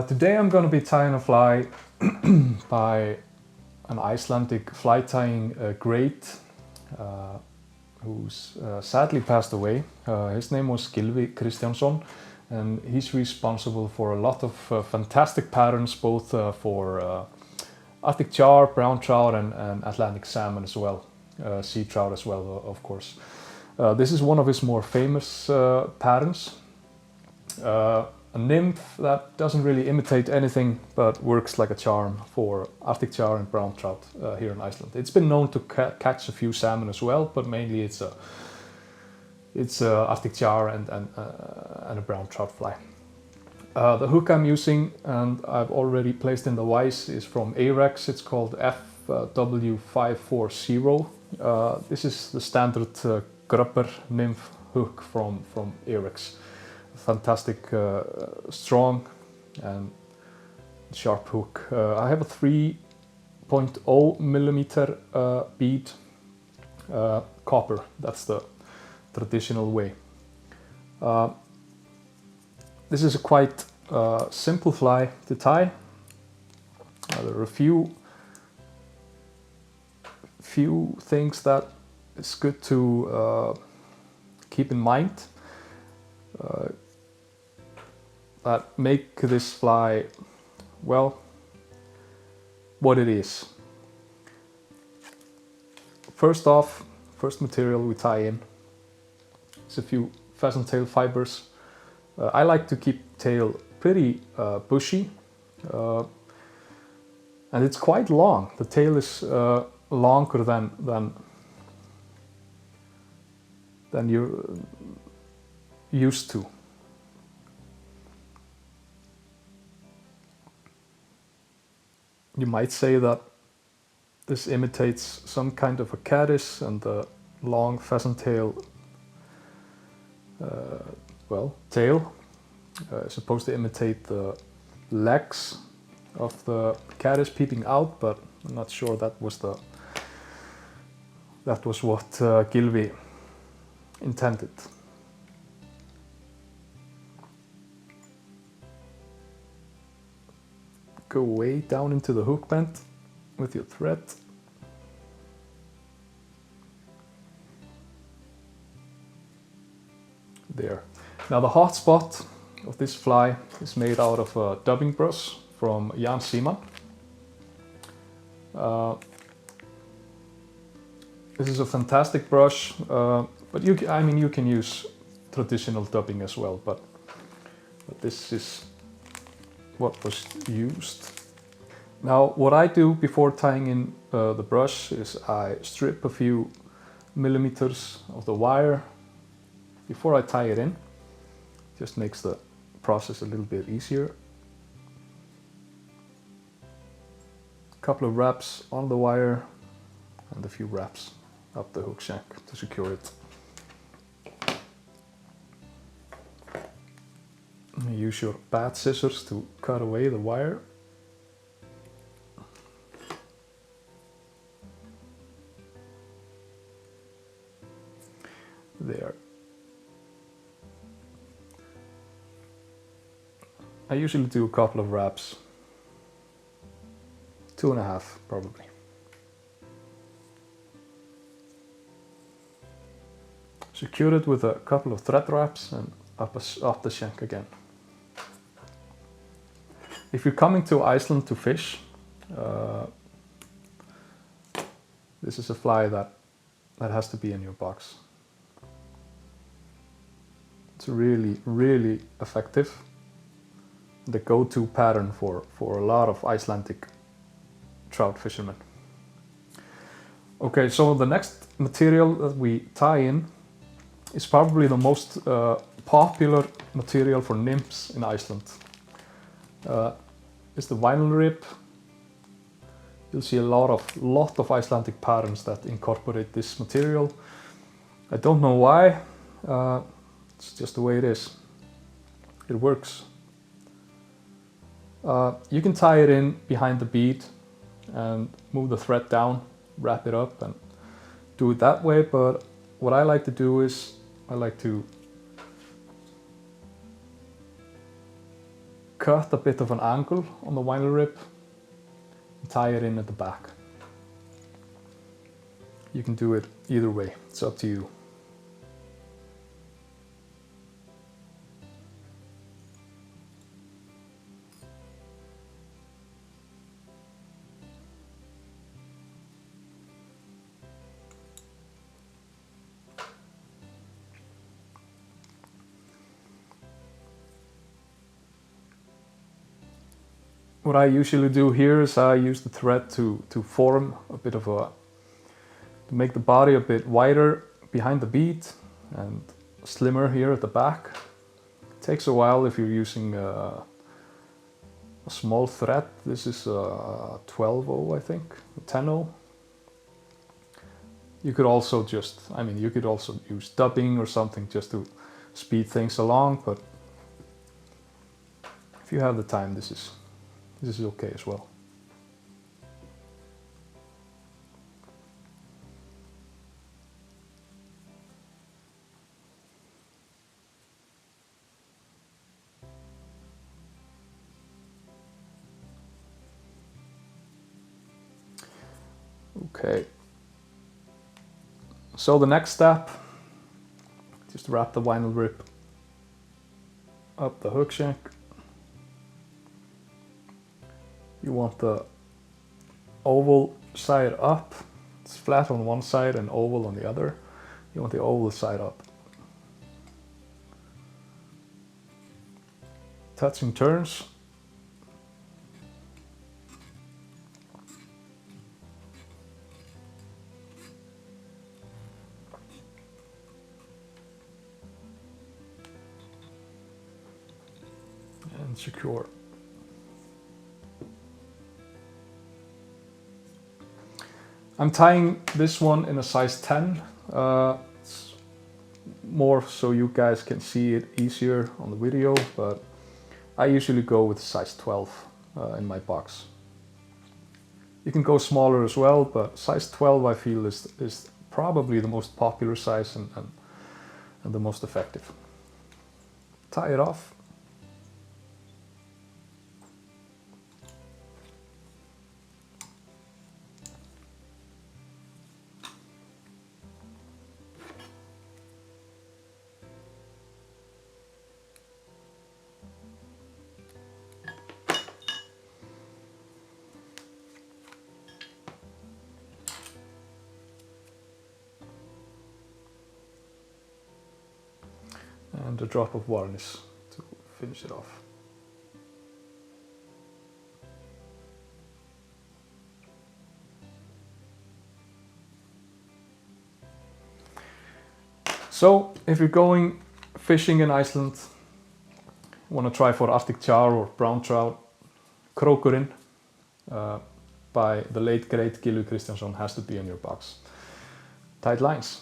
Today I'm going to be tying a fly by an Icelandic fly tying great who's sadly passed away. His name was Gylfi Kristjánsson, and he's responsible for a lot of fantastic patterns, both for Arctic char, brown trout, and Atlantic salmon as well, sea trout as well, of course. This is one of his more famous patterns. A nymph that doesn't really imitate anything but works like a charm for Arctic char and brown trout here in Iceland. It's been known to catch a few salmon as well, but mainly it's Arctic char and a brown trout fly. The hook I'm using, and I've already placed in the vise, is from Arex. It's called FW540. This is the standard grubber nymph hook from Arex. Fantastic, strong and sharp hook. I have a 3.0 millimeter bead copper. That's the traditional way. This is a quite simple fly to tie. There are a few things that it's good to keep in mind that make this fly, well, what it is. First off, first material we tie in is a few pheasant tail fibers. I like to keep tail pretty bushy, and it's quite long. The tail is longer than you're used to. You might say that this imitates some kind of a caddis, and the long pheasant tail, tail is supposed to imitate the legs of the caddis peeping out, but I'm not sure that was what Gylfi intended. Go way down into the hook bend with your thread. There. Now the hot spot of this fly is made out of a dubbing brush from Jan Siman. This is a fantastic brush, but you can use traditional dubbing as well, but this is what was used. Now what I do before tying in the brush is I strip a few millimeters of the wire before I tie it in. Just makes the process a little bit easier. A couple of wraps on the wire and a few wraps up the hook shank to secure it. Use your bad scissors to cut away the wire. There. I usually do a couple of wraps, 2.5 probably. Secure it with a couple of thread wraps and up the shank again. If you're coming to Iceland to fish, this is a fly that has to be in your box. It's really, really effective. The go-to pattern for a lot of Icelandic trout fishermen. Okay, so the next material that we tie in is probably the most popular material for nymphs in Iceland. It's the vinyl rib. You'll see a lot of Icelandic patterns that incorporate this material. I don't know why. It's just the way it is. It works. You can tie it in behind the bead and move the thread down, wrap it up and do it that way, but what I like to do is I like to cut a bit of an angle on the vinyl rib and tie it in at the back. You can do it either way, it's up to you. What I usually do here is I use the thread to form a bit of a, to make the body a bit wider behind the bead and slimmer here at the back. It takes a while if you're using a small thread. This is a 12-0, I think, a 10-0. You could also just, you could also use dubbing or something just to speed things along, but if you have the time, this is okay as well. Okay. So the next step, just wrap the vinyl rib up the hook shank. You want the oval side up. It's flat on one side and oval on the other. You want the oval side up. Touching turns. And secure. I'm tying this one in a size 10, it's more so you guys can see it easier on the video, but I usually go with size 12 in my box. You can go smaller as well, but size 12 I feel is probably the most popular size and the most effective. Tie it off. And a drop of varnish to finish it off. So if you're going fishing in Iceland, want to try for Arctic char or brown trout, Krókurinn by the late great Gylfi Kristjánsson has to be in your box. Tight lines.